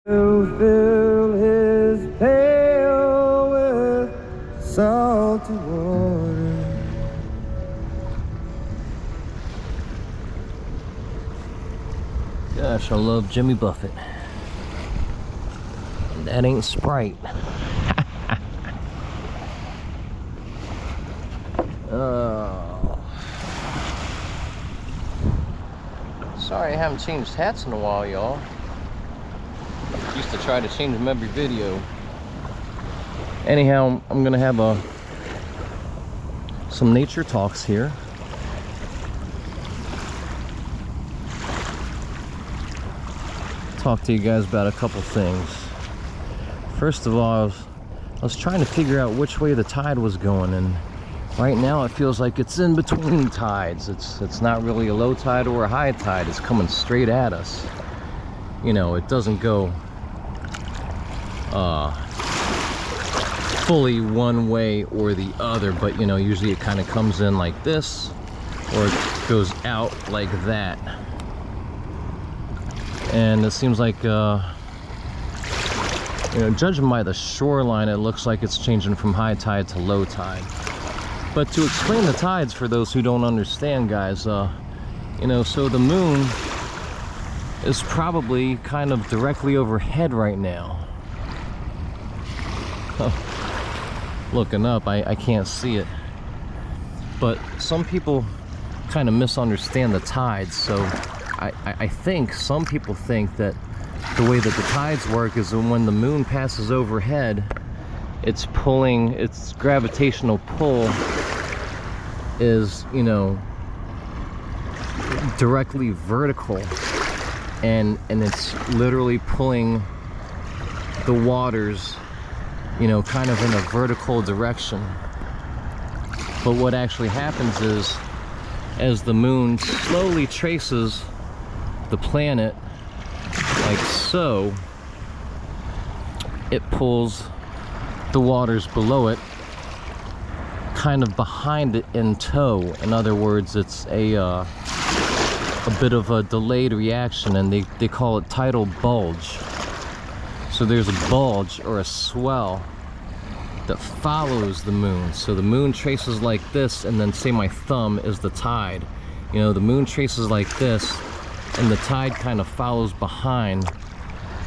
To fill his pail with salty water. Gosh, I love Jimmy Buffett. And that ain't Sprite. Oh. Sorry I haven't changed hats in a while, y'all. Used to try to change them every video. Anyhow, I'm gonna have some nature talks here. Talk to you guys about a couple things. First of all, I was trying to figure out which way the tide was going, and right now it feels like it's in between tides. It's not really a low tide or a high tide. It's coming straight at us. You know, it doesn't go fully one way or the other, but you know, usually it kind of comes in like this, or it goes out like that. And it seems like, you know, judging by the shoreline, it looks like it's changing from high tide to low tide. But to explain the tides for those who don't understand, guys, you know, so the moon is probably kind of directly overhead right now. Looking up, I can't see it. But some people kind of misunderstand the tides, so I think some people think that the way that the tides work is when the moon passes overhead, it's pulling, its gravitational pull is, you know, directly vertical, and it's literally pulling the waters, you know, kind of in a vertical direction. But what actually happens is, as the moon slowly traces the planet like so, it pulls the waters below it kind of behind it in tow. In other words, it's a bit of a delayed reaction, and they call it tidal bulge. So there's a bulge or a swell that follows the moon. So the moon traces like this, and then say my thumb is the tide. You know, the moon traces like this, and the tide kind of follows behind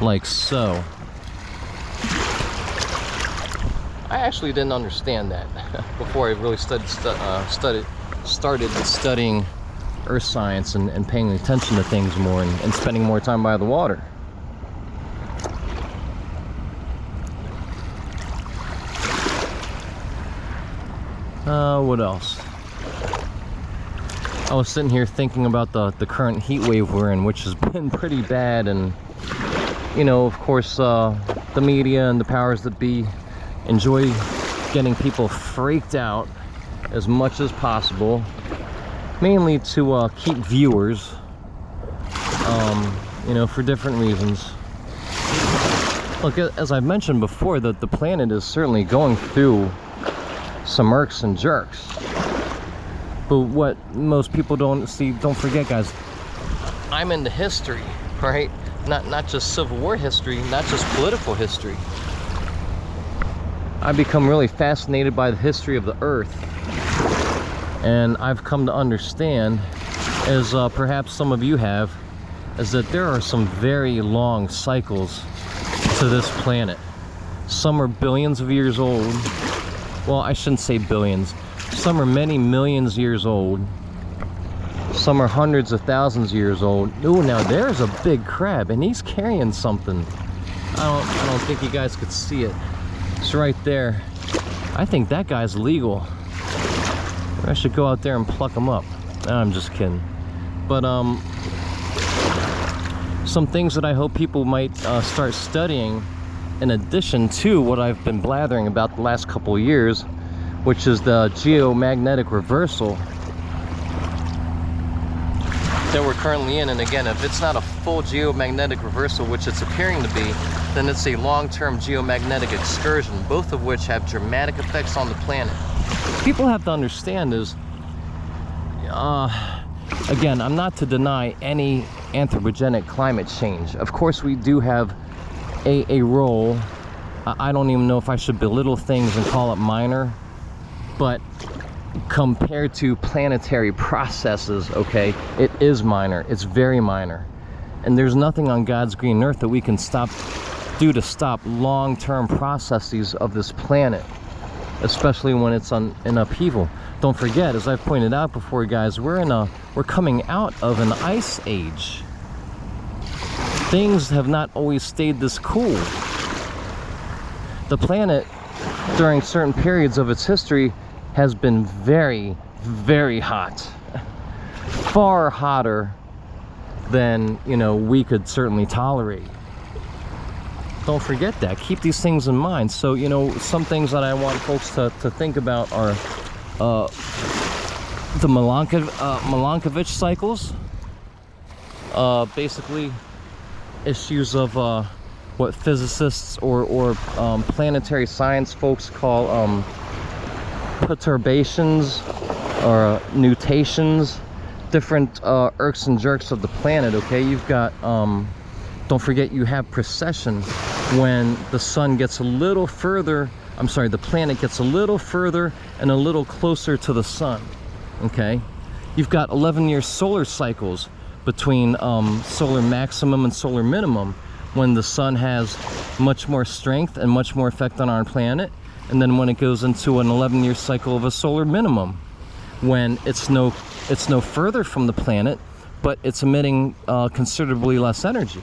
like so. I actually didn't understand that before I really started studying earth science and paying attention to things more, and spending more time by the water. What else? I was sitting here thinking about the current heat wave we're in, which has been pretty bad, and you know, of course, the media and the powers that be enjoy getting people freaked out as much as possible, mainly to keep viewers, you know, for different reasons. Look, as I've mentioned before, that the planet is certainly going through some irks and jerks. But what most people don't forget, guys, I'm into history, right? Not just Civil War history, not just political history. I've become really fascinated by the history of the Earth, and I've come to understand, as perhaps some of you have, is that there are some very long cycles to this planet. Some are billions of years old. Well, I shouldn't say billions. Some are many millions years old. Some are hundreds of thousands of years old. Ooh, now there's a big crab, and he's carrying something. I don't think you guys could see it. It's right there. I think that guy's legal. I should go out there and pluck him up. No, I'm just kidding. But some things that I hope people might start studying, in addition to what I've been blathering about the last couple of years, which is the geomagnetic reversal that we're currently in. And again, if it's not a full geomagnetic reversal, which it's appearing to be, then it's a long-term geomagnetic excursion, both of which have dramatic effects on the planet. What people have to understand is, again, I'm not to deny any anthropogenic climate change. Of course, we do have a role. I don't even know if I should belittle things and call it minor, but compared to planetary processes, okay, it is minor. It's very minor. And there's nothing on God's green earth that we can do to stop long-term processes of this planet, especially when it's in upheaval. Don't forget, as I've pointed out before, guys, we're coming out of an ice age. Things have not always stayed this cool. The planet, during certain periods of its history, has been very, very hot. Far hotter than, you know, we could certainly tolerate. Don't forget that. Keep these things in mind. So, you know, some things that I want folks to think about are the Milankovitch cycles. Basically, issues of what physicists or planetary science folks call perturbations or nutations, different irks and jerks of the planet. Okay, you've got don't forget, you have precession when the sun gets a little further, the planet gets a little further and a little closer to the sun. Okay, you've got 11-year solar cycles between solar maximum and solar minimum, when the sun has much more strength and much more effect on our planet, and then when it goes into an 11-year cycle of a solar minimum, when it's no further from the planet, but it's emitting considerably less energy.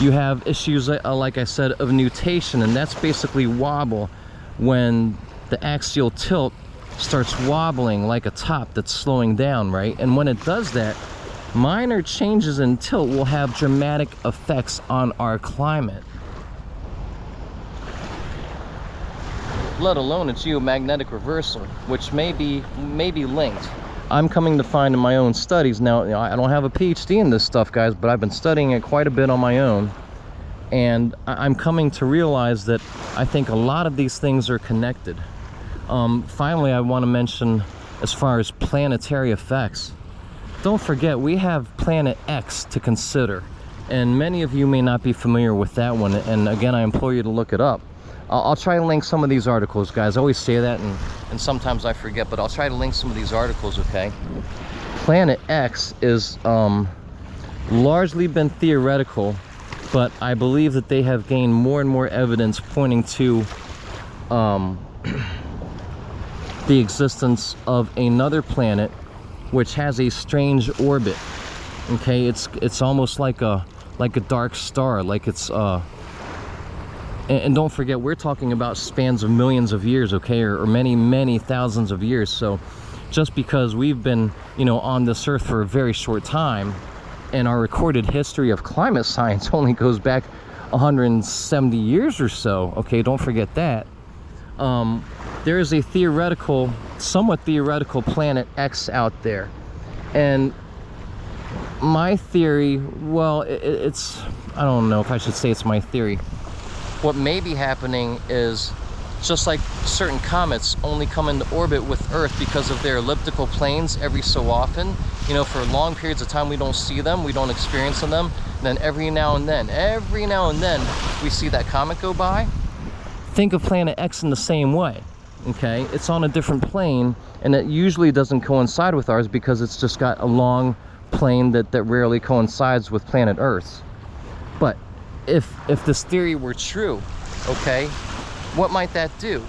You have issues, like I said, of nutation, and that's basically wobble, when the axial tilt starts wobbling like a top that's slowing down, right? And when it does that, minor changes in tilt will have dramatic effects on our climate, let alone a geomagnetic reversal, which may be linked. I'm coming to find in my own studies now, you know, I don't have a PhD in this stuff, guys, but I've been studying it quite a bit on my own, and I'm coming to realize that I think a lot of these things are connected. Finally, I want to mention, as far as planetary effects, don't forget we have Planet X to consider, and many of you may not be familiar with that one, and again, I implore you to look it up. I'll try to link some of these articles, guys. I always say that, and sometimes I forget, but I'll try to link some of these articles, okay? Planet X is largely been theoretical, but I believe that they have gained more and more evidence pointing to the existence of another planet which has a strange orbit. Okay, it's almost like a dark star, like it's and don't forget, we're talking about spans of millions of years, okay, or many thousands of years. So just because we've been, you know, on this earth for a very short time, and our recorded history of climate science only goes back 170 years or so, okay, don't forget that. There is a somewhat theoretical Planet X out there, and my theory, well, it's I don't know if I should say it's my theory. What may be happening is, just like certain comets only come into orbit with Earth because of their elliptical planes every so often, you know, for long periods of time we don't see them, we don't experience them, then every now and then we see that comet go by. Think of Planet X in the same way, okay? It's on a different plane, and it usually doesn't coincide with ours because it's just got a long plane that rarely coincides with planet Earth's. But if this theory were true, okay, what might that do?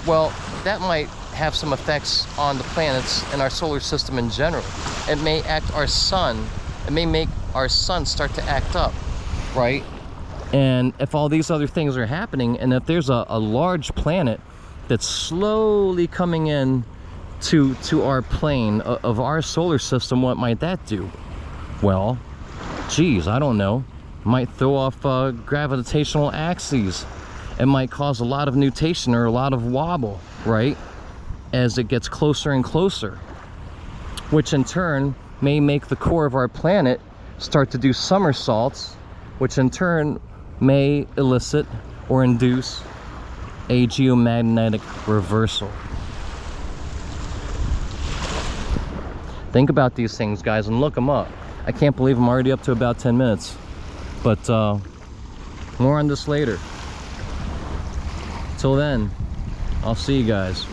Well, that might have some effects on the planets in our solar system in general. It may make our sun start to act up, right? And if all these other things are happening, and if there's a large planet that's slowly coming in to our plane of our solar system, what might that do? Well, geez, I don't know. Might throw off gravitational axes. It might cause a lot of nutation or a lot of wobble, right, as it gets closer and closer, which in turn may make the core of our planet start to do somersaults, which in turn may elicit or induce a geomagnetic reversal. Think about these things, guys, and look them up. I can't believe I'm already up to about 10 minutes. But more on this later. Till then, I'll see you guys.